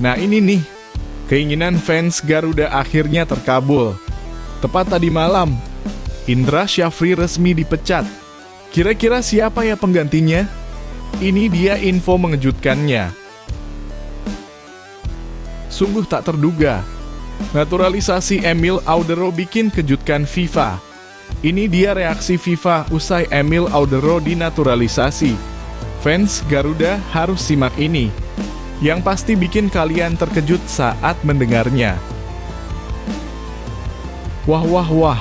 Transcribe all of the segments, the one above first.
Nah ini nih, keinginan fans Garuda akhirnya terkabul. Tepat tadi malam, Indra Syafri resmi dipecat. Kira-kira siapa ya penggantinya? Ini dia info mengejutkannya. Sungguh tak terduga, naturalisasi Emil Audero bikin kejutkan FIFA. Ini dia reaksi FIFA usai Emil Audero dinaturalisasi. Fans Garuda harus simak ini. Yang pasti bikin kalian terkejut saat mendengarnya. Wah wah wah,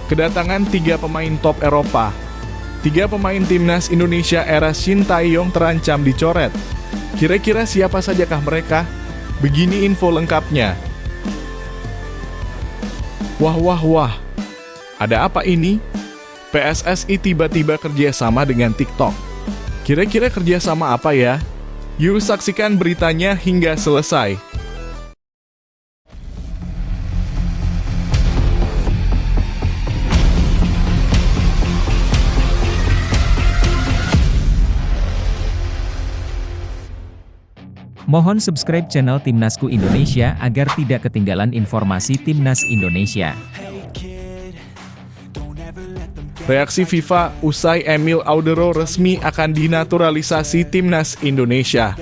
kedatangan 3 pemain top Eropa. 3 pemain timnas Indonesia era Shin Tae-yong terancam dicoret. Kira-kira siapa sajakah mereka? Begini info lengkapnya. Wah wah wah, ada apa ini? PSSI tiba-tiba kerjasama dengan TikTok. Kira-kira kerjasama apa ya? Yuk saksikan beritanya hingga selesai. Mohon subscribe channel Timnasku Indonesia agar tidak ketinggalan informasi Timnas Indonesia. Reaksi FIFA usai Emil Audero resmi akan dinaturalisasi Timnas Indonesia.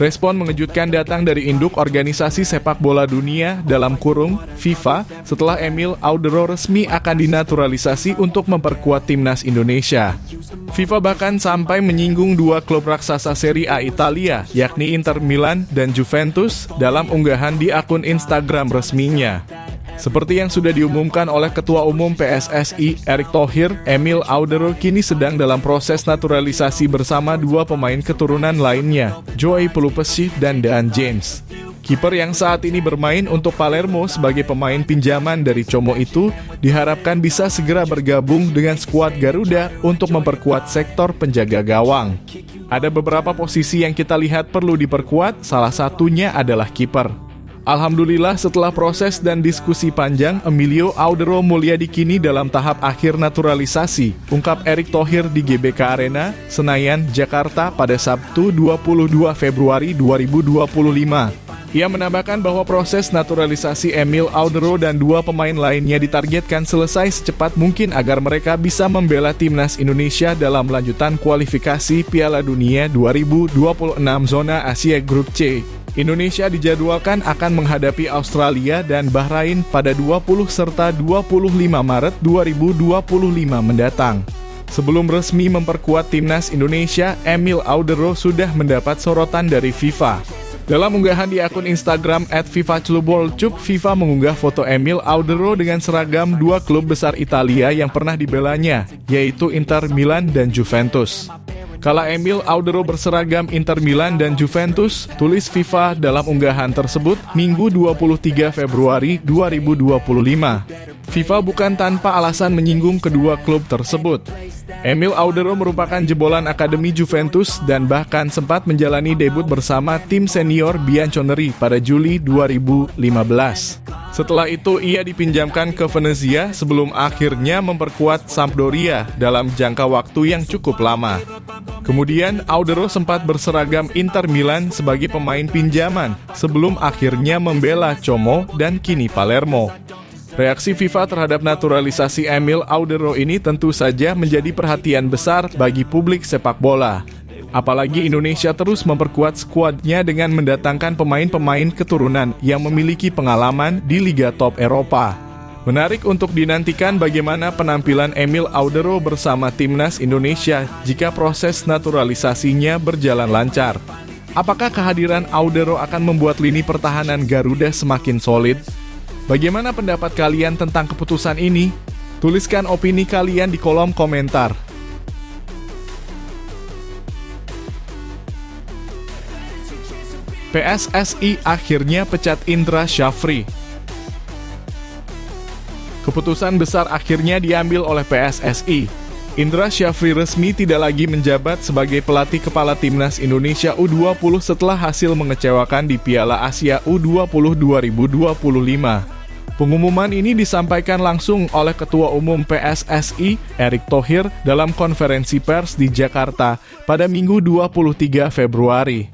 Respon mengejutkan datang dari induk organisasi sepak bola dunia (FIFA) setelah Emil Audero resmi akan dinaturalisasi untuk memperkuat Timnas Indonesia. FIFA bahkan sampai menyinggung 2 klub raksasa Serie A Italia, yakni Inter Milan dan Juventus, dalam unggahan di akun Instagram resminya. Seperti yang sudah diumumkan oleh Ketua Umum PSSI, Erick Thohir, Emil Audero kini sedang dalam proses naturalisasi bersama 2 pemain keturunan lainnya, Joey Pelupessy dan Dan James. Kiper yang saat ini bermain untuk Palermo sebagai pemain pinjaman dari Como itu diharapkan bisa segera bergabung dengan skuad Garuda untuk memperkuat sektor penjaga gawang. Ada beberapa posisi yang kita lihat perlu diperkuat, salah satunya adalah kiper. Alhamdulillah setelah proses dan diskusi panjang, Emilio Audero Mulyadi kini dalam tahap akhir naturalisasi, ungkap Erick Thohir di GBK Arena, Senayan, Jakarta pada Sabtu 22 Februari 2025. Ia menambahkan bahwa proses naturalisasi Emil Audero dan 2 pemain lainnya ditargetkan selesai secepat mungkin agar mereka bisa membela Timnas Indonesia dalam lanjutan kualifikasi Piala Dunia 2026 Zona Asia Grup C. Indonesia dijadwalkan akan menghadapi Australia dan Bahrain pada 20 serta 25 Maret 2025 mendatang. Sebelum resmi memperkuat Timnas Indonesia, Emil Audero sudah mendapat sorotan dari FIFA. Dalam unggahan di akun Instagram @FIFA_ClubWorldCup, FIFA mengunggah foto Emil Audero dengan seragam 2 klub besar Italia yang pernah dibelanya, yaitu Inter Milan dan Juventus. Kala Emil Audero berseragam Inter Milan dan Juventus, tulis FIFA dalam unggahan tersebut Minggu 23 Februari 2025. FIFA bukan tanpa alasan menyinggung kedua klub tersebut. Emil Audero merupakan jebolan akademi Juventus dan bahkan sempat menjalani debut bersama tim senior Bianconeri pada Juli 2015. Setelah itu ia dipinjamkan ke Venezia sebelum akhirnya memperkuat Sampdoria dalam jangka waktu yang cukup lama. Kemudian Audero sempat berseragam Inter Milan sebagai pemain pinjaman sebelum akhirnya membela Como dan kini Palermo. Reaksi FIFA terhadap naturalisasi Emil Audero ini tentu saja menjadi perhatian besar bagi publik sepak bola. Apalagi Indonesia terus memperkuat skuadnya dengan mendatangkan pemain-pemain keturunan yang memiliki pengalaman di Liga Top Eropa. Menarik untuk dinantikan bagaimana penampilan Emil Audero bersama Timnas Indonesia jika proses naturalisasinya berjalan lancar. Apakah kehadiran Audero akan membuat lini pertahanan Garuda semakin solid? Bagaimana pendapat kalian tentang keputusan ini? Tuliskan opini kalian di kolom komentar. PSSI akhirnya pecat Indra Syafri. Keputusan besar akhirnya diambil oleh PSSI. Indra Syafri resmi tidak lagi menjabat sebagai pelatih kepala Timnas Indonesia U20 setelah hasil mengecewakan di Piala Asia U20 2025. Pengumuman ini disampaikan langsung oleh Ketua Umum PSSI, Erick Thohir, dalam konferensi pers di Jakarta pada Minggu 23 Februari.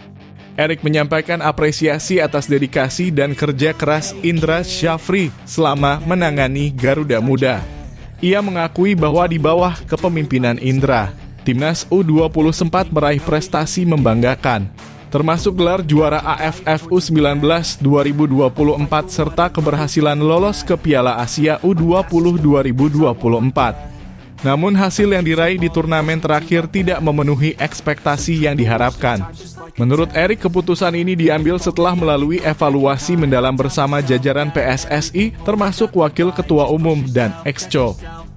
Erik menyampaikan apresiasi atas dedikasi dan kerja keras Indra Syafri selama menangani Garuda Muda. Ia mengakui bahwa di bawah kepemimpinan Indra, Timnas U20 sempat meraih prestasi membanggakan, termasuk gelar juara AFF U19 2024 serta keberhasilan lolos ke Piala Asia U20 2024. Namun hasil yang diraih di turnamen terakhir tidak memenuhi ekspektasi yang diharapkan. Menurut Erik, keputusan ini diambil setelah melalui evaluasi mendalam bersama jajaran PSSI, termasuk Wakil Ketua Umum dan Exco.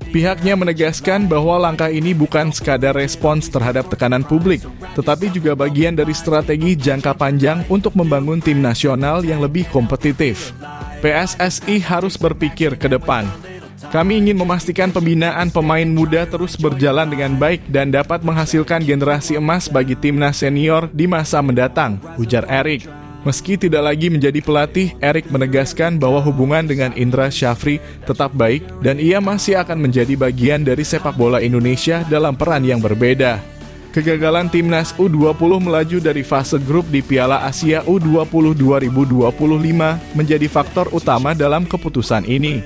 Pihaknya menegaskan bahwa langkah ini bukan sekadar respons terhadap tekanan publik, tetapi juga bagian dari strategi jangka panjang untuk membangun tim nasional yang lebih kompetitif. PSSI harus berpikir ke depan. Kami ingin memastikan pembinaan pemain muda terus berjalan dengan baik dan dapat menghasilkan generasi emas bagi timnas senior di masa mendatang, ujar Erik. Meski tidak lagi menjadi pelatih, Erik menegaskan bahwa hubungan dengan Indra Syafri tetap baik dan ia masih akan menjadi bagian dari sepak bola Indonesia dalam peran yang berbeda. Kegagalan timnas U20 melaju dari fase grup di Piala Asia U20 2025 menjadi faktor utama dalam keputusan ini.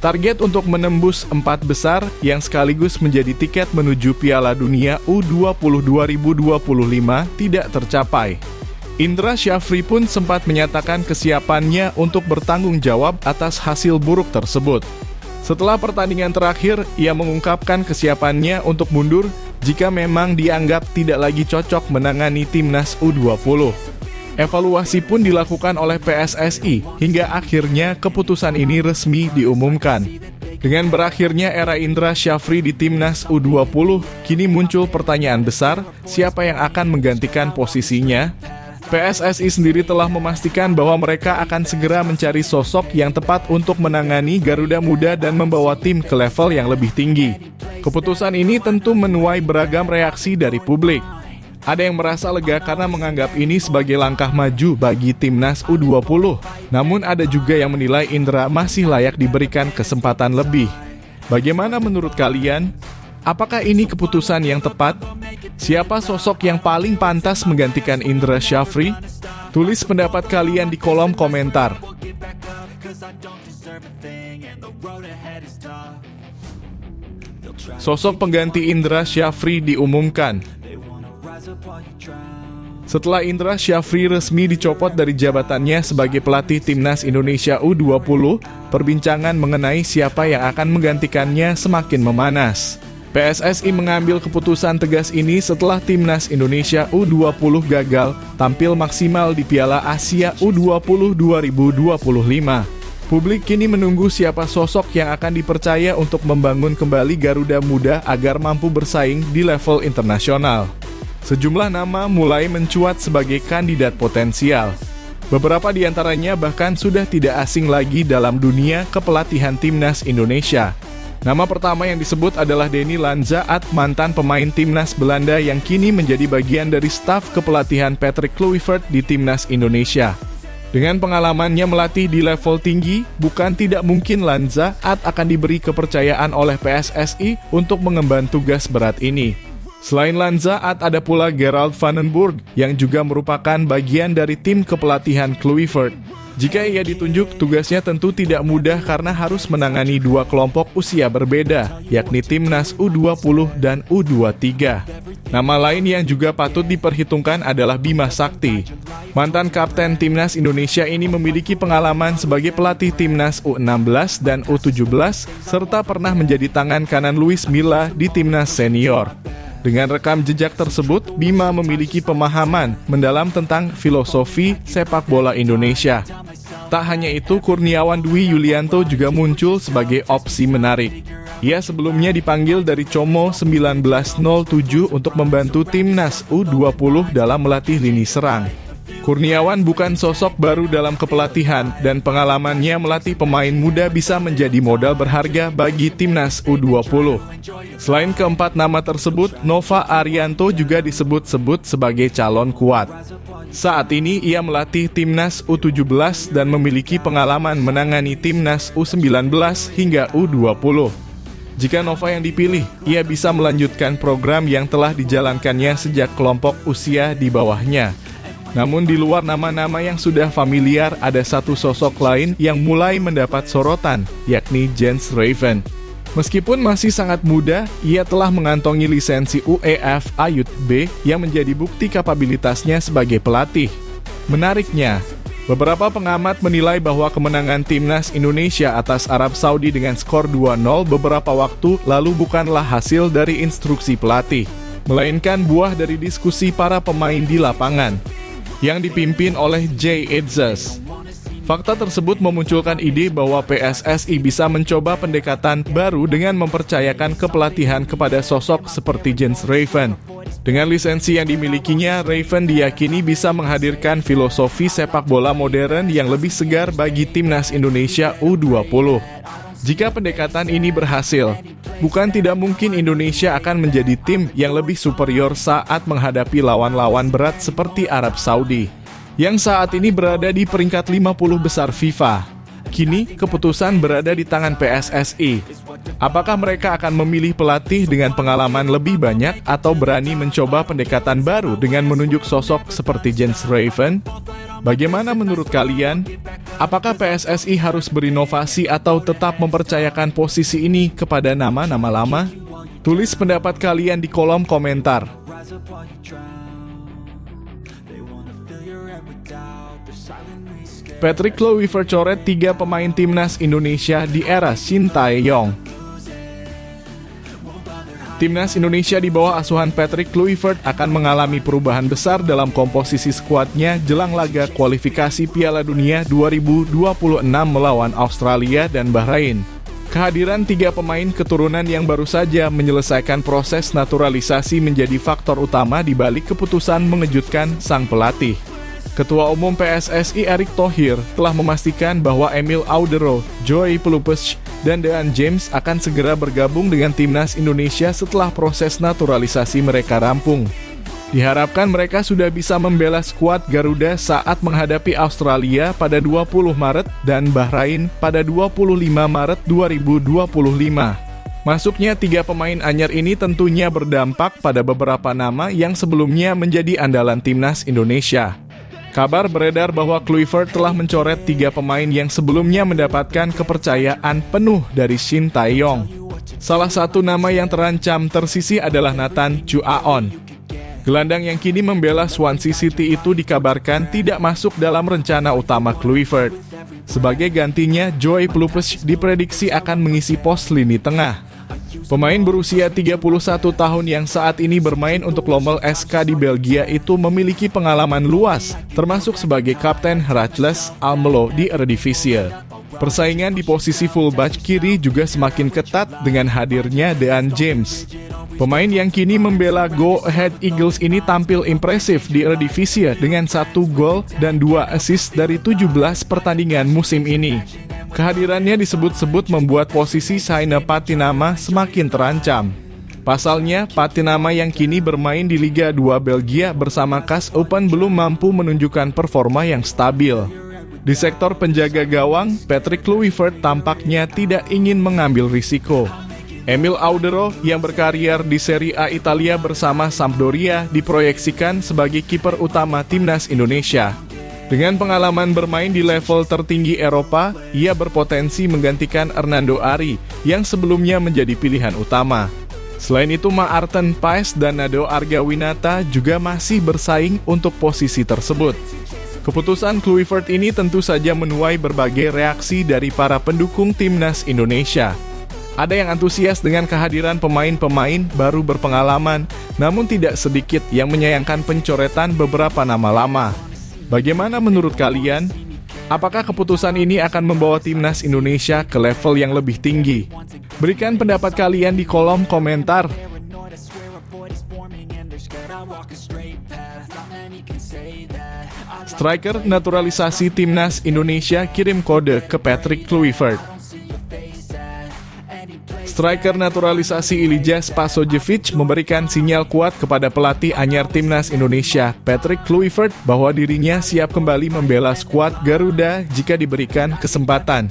Target untuk menembus 4 besar yang sekaligus menjadi tiket menuju Piala Dunia U20 2025 tidak tercapai. Indra Syafri pun sempat menyatakan kesiapannya untuk bertanggung jawab atas hasil buruk tersebut. Setelah pertandingan terakhir, ia mengungkapkan kesiapannya untuk mundur jika memang dianggap tidak lagi cocok menangani timnas U20. Evaluasi pun dilakukan oleh PSSI hingga akhirnya keputusan ini resmi diumumkan. Dengan berakhirnya era Indra Syafri di timnas U20, kini muncul pertanyaan besar, siapa yang akan menggantikan posisinya? PSSI sendiri telah memastikan bahwa mereka akan segera mencari sosok yang tepat untuk menangani Garuda Muda dan membawa tim ke level yang lebih tinggi. Keputusan ini tentu menuai beragam reaksi dari publik. Ada yang merasa lega karena menganggap ini sebagai langkah maju bagi timnas U20. Namun ada juga yang menilai Indra masih layak diberikan kesempatan lebih. Bagaimana menurut kalian? Apakah ini keputusan yang tepat? Siapa sosok yang paling pantas menggantikan Indra Syafri? Tulis pendapat kalian di kolom komentar. Sosok pengganti Indra Syafri diumumkan. Setelah Indra Syafri resmi dicopot dari jabatannya sebagai pelatih timnas Indonesia U20, perbincangan mengenai siapa yang akan menggantikannya semakin memanas. PSSI mengambil keputusan tegas ini setelah timnas Indonesia U20 gagal tampil maksimal di Piala Asia U20 2025. Publik kini menunggu siapa sosok yang akan dipercaya untuk membangun kembali Garuda Muda agar mampu bersaing di level internasional. Sejumlah nama mulai mencuat sebagai kandidat potensial. Beberapa di antaranya bahkan sudah tidak asing lagi dalam dunia kepelatihan timnas Indonesia. Nama pertama yang disebut adalah Denny Lanzaat, mantan pemain timnas Belanda yang kini menjadi bagian dari staf kepelatihan Patrick Kluivert di timnas Indonesia. Dengan pengalamannya melatih di level tinggi, bukan tidak mungkin Lanzaat akan diberi kepercayaan oleh PSSI untuk mengemban tugas berat ini. Selain Lanzaat, ada pula Gerald Vandenburg yang juga merupakan bagian dari tim kepelatihan Kluivert. Jika ia ditunjuk, tugasnya tentu tidak mudah karena harus menangani dua kelompok usia berbeda, yakni timnas U20 dan U23. Nama lain yang juga patut diperhitungkan adalah Bima Sakti. Mantan kapten timnas Indonesia ini memiliki pengalaman sebagai pelatih timnas U16 dan U17, serta pernah menjadi tangan kanan Luis Milla di timnas senior. Dengan rekam jejak tersebut, Bima memiliki pemahaman mendalam tentang filosofi sepak bola Indonesia. Tak hanya itu, Kurniawan Dwi Yulianto juga muncul sebagai opsi menarik. Ia sebelumnya dipanggil dari Como 1907 untuk membantu timnas U20 dalam melatih lini serang. Kurniawan bukan sosok baru dalam kepelatihan dan pengalamannya melatih pemain muda bisa menjadi modal berharga bagi timnas U20. Selain keempat nama tersebut, Nova Arianto juga disebut-sebut sebagai calon kuat. Saat ini ia melatih timnas U17 dan memiliki pengalaman menangani timnas U19 hingga U20. Jika Nova yang dipilih, ia bisa melanjutkan program yang telah dijalankannya sejak kelompok usia di bawahnya. Namun di luar nama-nama yang sudah familiar, ada satu sosok lain yang mulai mendapat sorotan, yakni Jens Raven. Meskipun masih sangat muda, ia telah mengantongi lisensi UEFA Youth B yang menjadi bukti kapabilitasnya sebagai pelatih. Menariknya, beberapa pengamat menilai bahwa kemenangan timnas Indonesia atas Arab Saudi dengan skor 2-0 beberapa waktu lalu bukanlah hasil dari instruksi pelatih, melainkan buah dari diskusi para pemain di lapangan, yang dipimpin oleh Jay Itzes. Fakta tersebut memunculkan ide bahwa PSSI bisa mencoba pendekatan baru dengan mempercayakan kepelatihan kepada sosok seperti Jens Raven. Dengan lisensi yang dimilikinya, Raven diyakini bisa menghadirkan filosofi sepak bola modern yang lebih segar bagi timnas Indonesia U20. Jika pendekatan ini berhasil, bukan tidak mungkin Indonesia akan menjadi tim yang lebih superior saat menghadapi lawan-lawan berat seperti Arab Saudi, yang saat ini berada di peringkat 50 besar FIFA. Kini, keputusan berada di tangan PSSI. Apakah mereka akan memilih pelatih dengan pengalaman lebih banyak atau berani mencoba pendekatan baru dengan menunjuk sosok seperti Jens Raven? Bagaimana menurut kalian? Apakah PSSI harus berinovasi atau tetap mempercayakan posisi ini kepada nama-nama lama? Tulis pendapat kalian di kolom komentar. Patrick Kluivert coret 3 pemain timnas Indonesia di era Shin Tae-yong. Timnas Indonesia di bawah asuhan Patrick Kluivert akan mengalami perubahan besar dalam komposisi skuadnya jelang laga kualifikasi Piala Dunia 2026 melawan Australia dan Bahrain. Kehadiran 3 pemain keturunan yang baru saja menyelesaikan proses naturalisasi menjadi faktor utama di balik keputusan mengejutkan sang pelatih. Ketua Umum PSSI Erick Thohir telah memastikan bahwa Emil Audero, Joey Pelupes, dan Dean James akan segera bergabung dengan timnas Indonesia setelah proses naturalisasi mereka rampung. Diharapkan mereka sudah bisa membela skuad Garuda saat menghadapi Australia pada 20 Maret dan Bahrain pada 25 Maret 2025. Masuknya 3 pemain anyar ini tentunya berdampak pada beberapa nama yang sebelumnya menjadi andalan timnas Indonesia. Kabar beredar bahwa Kluivert telah mencoret 3 pemain yang sebelumnya mendapatkan kepercayaan penuh dari Shin Tae-yong. Salah satu nama yang terancam tersisih adalah Nathan Chu-aon. Gelandang yang kini membela Swansea City itu dikabarkan tidak masuk dalam rencana utama Kluivert. Sebagai gantinya, Joey Pelupes diprediksi akan mengisi pos lini tengah. Pemain berusia 31 tahun yang saat ini bermain untuk Lommel SK di Belgia itu memiliki pengalaman luas, termasuk sebagai kapten Heracles Almelo di Eredivisie. Persaingan di posisi fullback kiri juga semakin ketat dengan hadirnya Dean James. Pemain yang kini membela Go Ahead Eagles ini tampil impresif di Eredivisie dengan 1 gol dan 2 assist dari 17 pertandingan musim ini. Kehadirannya disebut-sebut membuat posisi Saina Patinama semakin terancam. Pasalnya, Patinama yang kini bermain di Liga 2 Belgia bersama KAS Open belum mampu menunjukkan performa yang stabil. Di sektor penjaga gawang, Patrick Kluivert tampaknya tidak ingin mengambil risiko. Emil Audero yang berkarier di Serie A Italia bersama Sampdoria diproyeksikan sebagai kiper utama timnas Indonesia. Dengan pengalaman bermain di level tertinggi Eropa, ia berpotensi menggantikan Hernando Ari yang sebelumnya menjadi pilihan utama. Selain itu, Maarten Paes dan Nado Argawinata juga masih bersaing untuk posisi tersebut. Keputusan Kluivert ini tentu saja menuai berbagai reaksi dari para pendukung timnas Indonesia. Ada yang antusias dengan kehadiran pemain-pemain baru berpengalaman, namun tidak sedikit yang menyayangkan pencoretan beberapa nama lama. Bagaimana menurut kalian? Apakah keputusan ini akan membawa timnas Indonesia ke level yang lebih tinggi? Berikan pendapat kalian di kolom komentar. Striker naturalisasi timnas Indonesia kirim kode ke Patrick Kluivert. Striker naturalisasi Ilija Spasojevic memberikan sinyal kuat kepada pelatih anyar timnas Indonesia, Patrick Kluivert, bahwa dirinya siap kembali membela skuad Garuda jika diberikan kesempatan.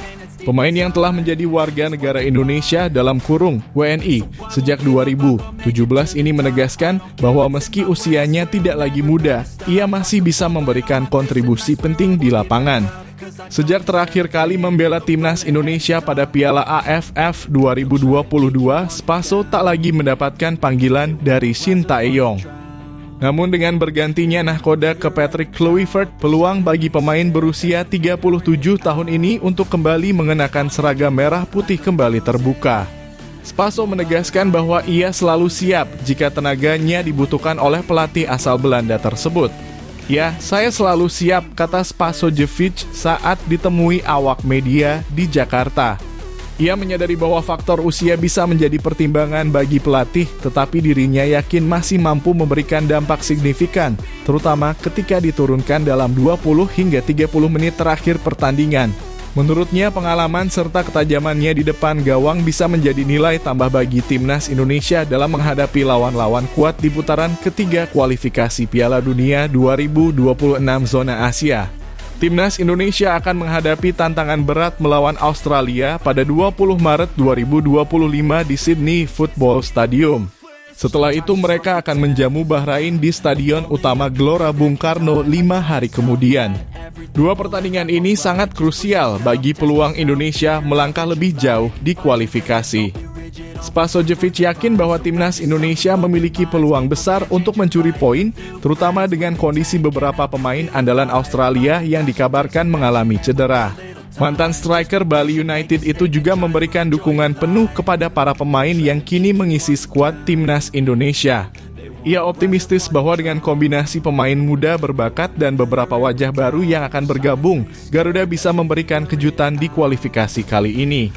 Pemain yang telah menjadi warga negara Indonesia dalam kurung WNI sejak 2017 ini menegaskan bahwa meski usianya tidak lagi muda, ia masih bisa memberikan kontribusi penting di lapangan. Sejak terakhir kali membela timnas Indonesia pada Piala AFF 2022, Spaso tak lagi mendapatkan panggilan dari Shin Tae-yong. Namun dengan bergantinya nahkoda ke Patrick Kluivert, peluang bagi pemain berusia 37 tahun ini untuk kembali mengenakan seragam merah putih kembali terbuka. Spaso menegaskan bahwa ia selalu siap jika tenaganya dibutuhkan oleh pelatih asal Belanda tersebut. "Ya, saya selalu siap," kata Spasojevic saat ditemui awak media di Jakarta. Ia menyadari bahwa faktor usia bisa menjadi pertimbangan bagi pelatih, tetapi dirinya yakin masih mampu memberikan dampak signifikan, terutama ketika diturunkan dalam 20 hingga 30 menit terakhir pertandingan. Menurutnya, pengalaman serta ketajamannya di depan gawang bisa menjadi nilai tambah bagi timnas Indonesia dalam menghadapi lawan-lawan kuat di putaran ketiga kualifikasi Piala Dunia 2026 zona Asia. Timnas Indonesia akan menghadapi tantangan berat melawan Australia pada 20 Maret 2025 di Sydney Football Stadium. Setelah itu mereka akan menjamu Bahrain di Stadion Utama Gelora Bung Karno 5 hari kemudian. Dua pertandingan ini sangat krusial bagi peluang Indonesia melangkah lebih jauh di kualifikasi. Spasojevic yakin bahwa timnas Indonesia memiliki peluang besar untuk mencuri poin, terutama dengan kondisi beberapa pemain andalan Australia yang dikabarkan mengalami cedera. Mantan striker Bali United itu juga memberikan dukungan penuh kepada para pemain yang kini mengisi skuad timnas Indonesia. Ia optimistis bahwa dengan kombinasi pemain muda berbakat dan beberapa wajah baru yang akan bergabung, Garuda bisa memberikan kejutan di kualifikasi kali ini.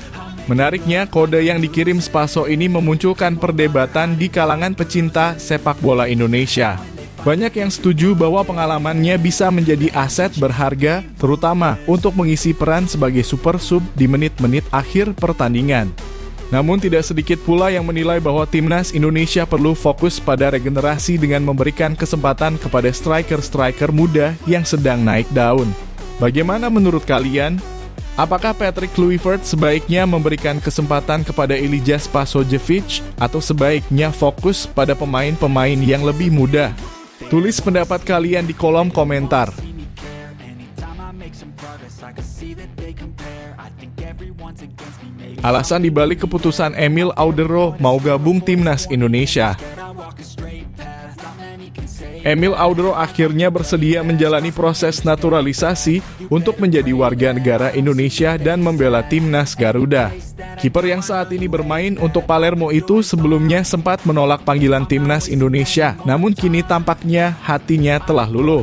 Menariknya, kode yang dikirim Spaso ini memunculkan perdebatan di kalangan pecinta sepak bola Indonesia. Banyak yang setuju bahwa pengalamannya bisa menjadi aset berharga, terutama untuk mengisi peran sebagai super sub di menit-menit akhir pertandingan. Namun tidak sedikit pula yang menilai bahwa timnas Indonesia perlu fokus pada regenerasi dengan memberikan kesempatan kepada striker-striker muda yang sedang naik daun. Bagaimana menurut kalian? Apakah Patrick Kluivert sebaiknya memberikan kesempatan kepada Ilija Spasojevic atau sebaiknya fokus pada pemain-pemain yang lebih muda? Tulis pendapat kalian di kolom komentar. Alasan dibalik keputusan Emil Audero mau gabung timnas Indonesia. Emil Audero akhirnya bersedia menjalani proses naturalisasi untuk menjadi warga negara Indonesia dan membela timnas Garuda. Kiper yang saat ini bermain untuk Palermo itu sebelumnya sempat menolak panggilan timnas Indonesia, namun kini tampaknya hatinya telah luluh.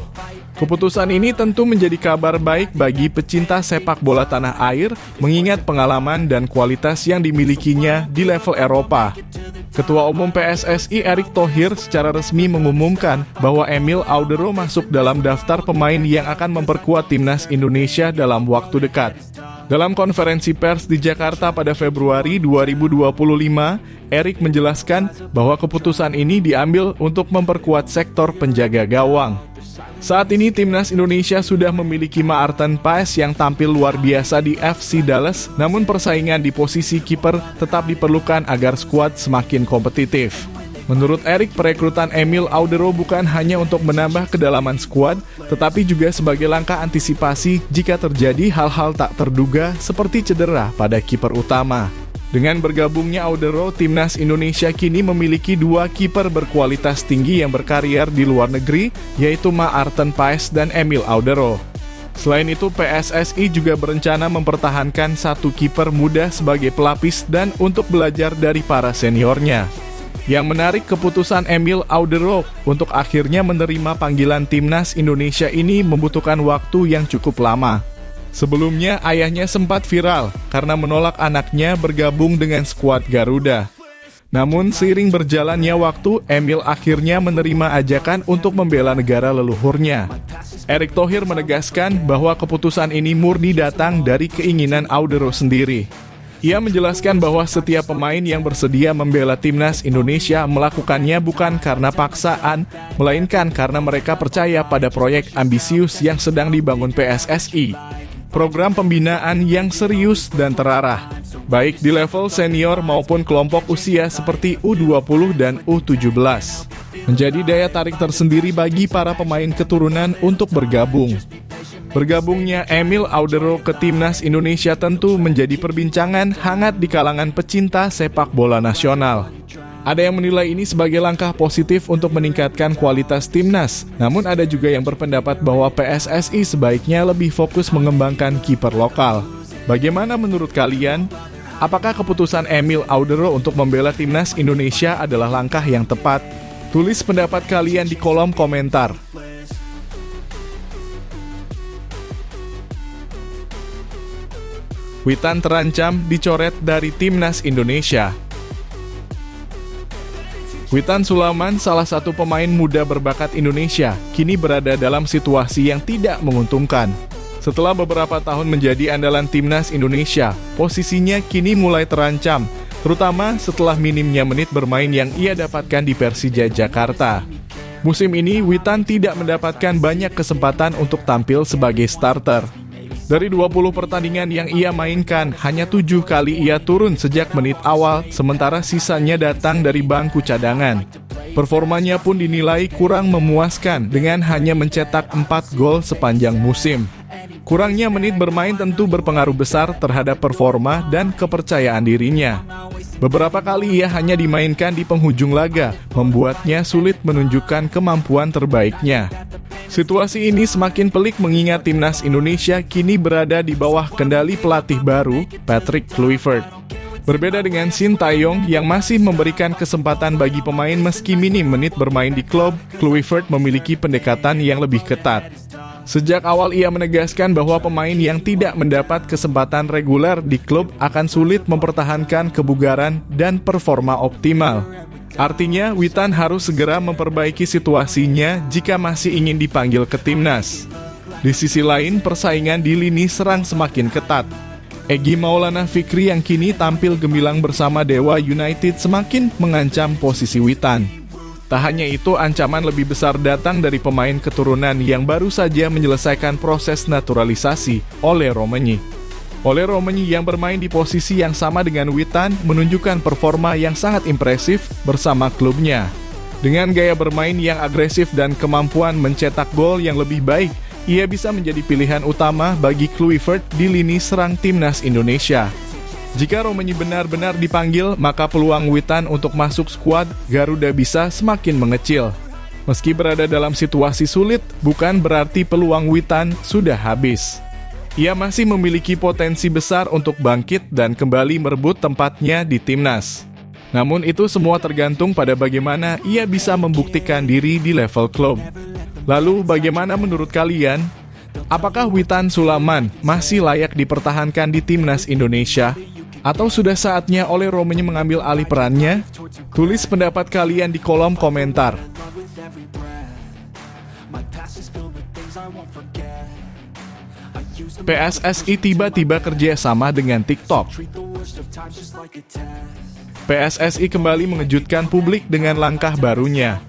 Keputusan ini tentu menjadi kabar baik bagi pecinta sepak bola tanah air, mengingat pengalaman dan kualitas yang dimilikinya di level Eropa. Ketua Umum PSSI Erick Thohir secara resmi mengumumkan bahwa Emil Audero masuk dalam daftar pemain yang akan memperkuat timnas Indonesia dalam waktu dekat. Dalam konferensi pers di Jakarta pada Februari 2025, Erick menjelaskan bahwa keputusan ini diambil untuk memperkuat sektor penjaga gawang. Saat ini timnas Indonesia sudah memiliki Maarten Paes yang tampil luar biasa di FC Dallas, namun persaingan di posisi kiper tetap diperlukan agar skuad semakin kompetitif. Menurut Erick, perekrutan Emil Audero bukan hanya untuk menambah kedalaman skuad, tetapi juga sebagai langkah antisipasi jika terjadi hal-hal tak terduga seperti cedera pada kiper utama. Dengan bergabungnya Audero, timnas Indonesia kini memiliki dua kiper berkualitas tinggi yang berkarier di luar negeri, yaitu Maarten Paes dan Emil Audero. Selain itu, PSSI juga berencana mempertahankan satu kiper muda sebagai pelapis dan untuk belajar dari para seniornya. Yang menarik, keputusan Emil Audero untuk akhirnya menerima panggilan timnas Indonesia ini membutuhkan waktu yang cukup lama. Sebelumnya, ayahnya sempat viral karena menolak anaknya bergabung dengan skuad Garuda. Namun, seiring berjalannya waktu, Emil akhirnya menerima ajakan untuk membela negara leluhurnya. Erick Thohir menegaskan bahwa keputusan ini murni datang dari keinginan Audero sendiri. Ia menjelaskan bahwa setiap pemain yang bersedia membela timnas Indonesia melakukannya bukan karena paksaan, melainkan karena mereka percaya pada proyek ambisius yang sedang dibangun PSSI. program pembinaan yang serius dan terarah, baik di level senior maupun kelompok usia seperti U20 dan U17. Menjadi daya tarik tersendiri bagi para pemain keturunan untuk bergabung. Bergabungnya Emil Audero ke timnas Indonesia tentu menjadi perbincangan hangat di kalangan pecinta sepak bola nasional. Ada yang menilai ini sebagai langkah positif untuk meningkatkan kualitas timnas, namun ada juga yang berpendapat bahwa PSSI sebaiknya lebih fokus mengembangkan kiper lokal. Bagaimana menurut kalian? Apakah keputusan Emil Audero untuk membela timnas Indonesia adalah langkah yang tepat? Tulis pendapat kalian di kolom komentar. Witan terancam dicoret dari timnas Indonesia. Witan Sulaiman, salah satu pemain muda berbakat Indonesia, kini berada dalam situasi yang tidak menguntungkan. Setelah beberapa tahun menjadi andalan timnas Indonesia, posisinya kini mulai terancam, terutama setelah minimnya menit bermain yang ia dapatkan di Persija Jakarta. Musim ini, Witan tidak mendapatkan banyak kesempatan untuk tampil sebagai starter. Dari 20 pertandingan yang ia mainkan, hanya 7 kali ia turun sejak menit awal, sementara sisanya datang dari bangku cadangan. Performanya pun dinilai kurang memuaskan dengan hanya mencetak 4 gol sepanjang musim. Kurangnya menit bermain tentu berpengaruh besar terhadap performa dan kepercayaan dirinya. Beberapa kali ia hanya dimainkan di penghujung laga, membuatnya sulit menunjukkan kemampuan terbaiknya. Situasi ini semakin pelik mengingat timnas Indonesia kini berada di bawah kendali pelatih baru, Patrick Kluivert. Berbeda dengan Sintayong yang masih memberikan kesempatan bagi pemain meski minim menit bermain di klub, Kluivert memiliki pendekatan yang lebih ketat. Sejak awal ia menegaskan bahwa pemain yang tidak mendapat kesempatan reguler di klub akan sulit mempertahankan kebugaran dan performa optimal. Artinya, Witan harus segera memperbaiki situasinya jika masih ingin dipanggil ke timnas. Di sisi lain, persaingan di lini serang semakin ketat. Egy Maulana Fikri yang kini tampil gemilang bersama Dewa United semakin mengancam posisi Witan. Tak hanya itu, ancaman lebih besar datang dari pemain keturunan yang baru saja menyelesaikan proses naturalisasi, Ole Romenyi. Ole Romenyi yang bermain di posisi yang sama dengan Witan menunjukkan performa yang sangat impresif bersama klubnya. Dengan gaya bermain yang agresif dan kemampuan mencetak gol yang lebih baik, ia bisa menjadi pilihan utama bagi Kluivert di lini serang timnas Indonesia. Jika Romenyi benar-benar dipanggil, maka peluang Witan untuk masuk skuad Garuda bisa semakin mengecil. Meski berada dalam situasi sulit, bukan berarti peluang Witan sudah habis. Ia masih memiliki potensi besar untuk bangkit dan kembali merebut tempatnya di timnas. Namun itu semua tergantung pada bagaimana ia bisa membuktikan diri di level klub. Lalu bagaimana menurut kalian? Apakah Witan Sulaiman masih layak dipertahankan di timnas Indonesia? Atau sudah saatnya Ole Romenyi mengambil alih perannya? Tulis pendapat kalian di kolom komentar. PSSI tiba-tiba kerjasama dengan TikTok. PSSI kembali mengejutkan publik dengan langkah barunya.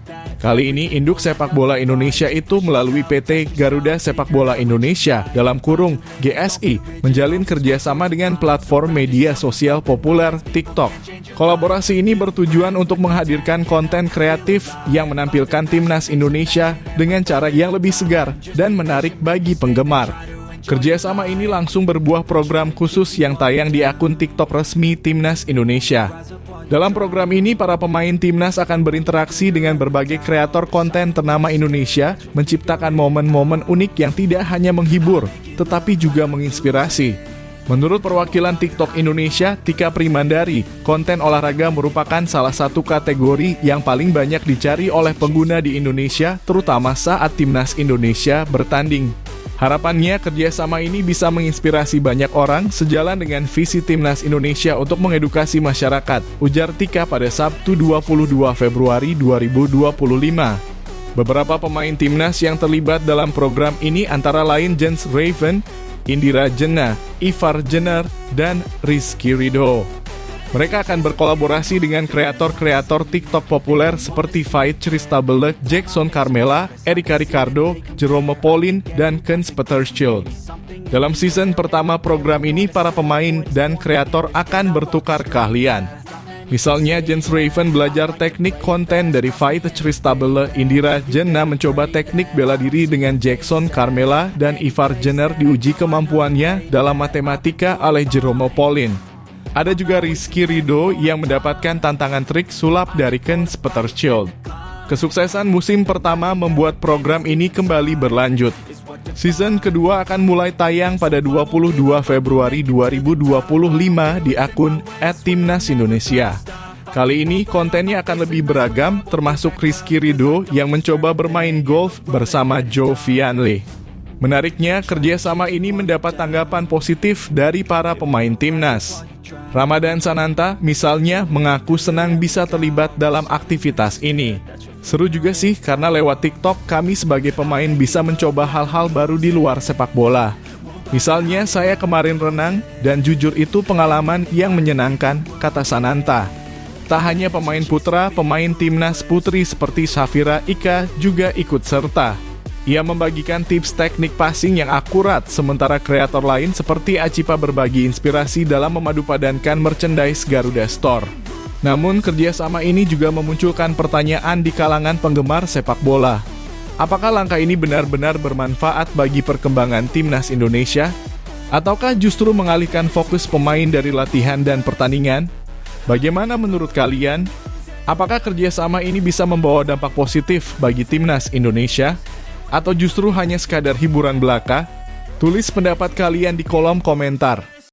Kali ini induk sepak bola Indonesia itu melalui PT Garuda Sepak Bola Indonesia (GSI) menjalin kerjasama dengan platform media sosial populer TikTok. Kolaborasi ini bertujuan untuk menghadirkan konten kreatif yang menampilkan timnas Indonesia dengan cara yang lebih segar dan menarik bagi penggemar. Kerjasama ini langsung berbuah program khusus yang tayang di akun TikTok resmi Timnas Indonesia. Dalam program ini, para pemain timnas akan berinteraksi dengan berbagai kreator konten ternama Indonesia, menciptakan momen-momen unik yang tidak hanya menghibur, tetapi juga menginspirasi. Menurut perwakilan TikTok Indonesia, Tika Primandari, konten olahraga merupakan salah satu kategori yang paling banyak dicari oleh pengguna di Indonesia, terutama saat timnas Indonesia bertanding. Harapannya kerjasama ini bisa menginspirasi banyak orang sejalan dengan visi Timnas Indonesia untuk mengedukasi masyarakat, ujar Tika pada Sabtu 22 Februari 2025. Beberapa pemain timnas yang terlibat dalam program ini antara lain Jens Raven, Indira Jena, Ivar Jenner, dan Rizky Ridho. Mereka akan berkolaborasi dengan kreator-kreator TikTok populer seperti Veit Christabele, Jackson Carmela, Erika Ricardo, Jerome Pauline, dan Kens Peterschild. Dalam season pertama program ini, para pemain dan kreator akan bertukar keahlian. Misalnya, Jens Raven belajar teknik konten dari Veit Christabel, Indira Jenna mencoba teknik bela diri dengan Jackson Carmela, dan Ivar Jenner diuji kemampuannya dalam matematika oleh Jerome Pauline. Ada juga Rizky Ridho yang mendapatkan tantangan trik sulap dari Hans Peter Schultz. Kesuksesan musim pertama membuat program ini kembali berlanjut. Season kedua akan mulai tayang pada 22 Februari 2025 di akun @timnasindonesia. Kali ini kontennya akan lebih beragam, termasuk Rizky Ridho yang mencoba bermain golf bersama Joe Vianle. Menariknya, kerjasama ini mendapat tanggapan positif dari para pemain timnas. Ramadan Sananta misalnya mengaku senang bisa terlibat dalam aktivitas ini. Seru juga sih karena lewat TikTok kami sebagai pemain bisa mencoba hal-hal baru di luar sepak bola. Misalnya saya kemarin renang dan jujur itu pengalaman yang menyenangkan, kata Sananta. Tak hanya pemain putra, pemain timnas putri seperti Safira Ika juga ikut serta. Ia membagikan tips teknik passing yang akurat, sementara kreator lain seperti Acipa berbagi inspirasi dalam memadupadankan merchandise Garuda Store. Namun, kerjasama ini juga memunculkan pertanyaan di kalangan penggemar sepak bola. Apakah langkah ini benar-benar bermanfaat bagi perkembangan timnas Indonesia? Ataukah justru mengalihkan fokus pemain dari latihan dan pertandingan? Bagaimana menurut kalian? Apakah kerjasama ini bisa membawa dampak positif bagi timnas Indonesia? Atau justru hanya sekadar hiburan belaka? Tulis pendapat kalian di kolom komentar.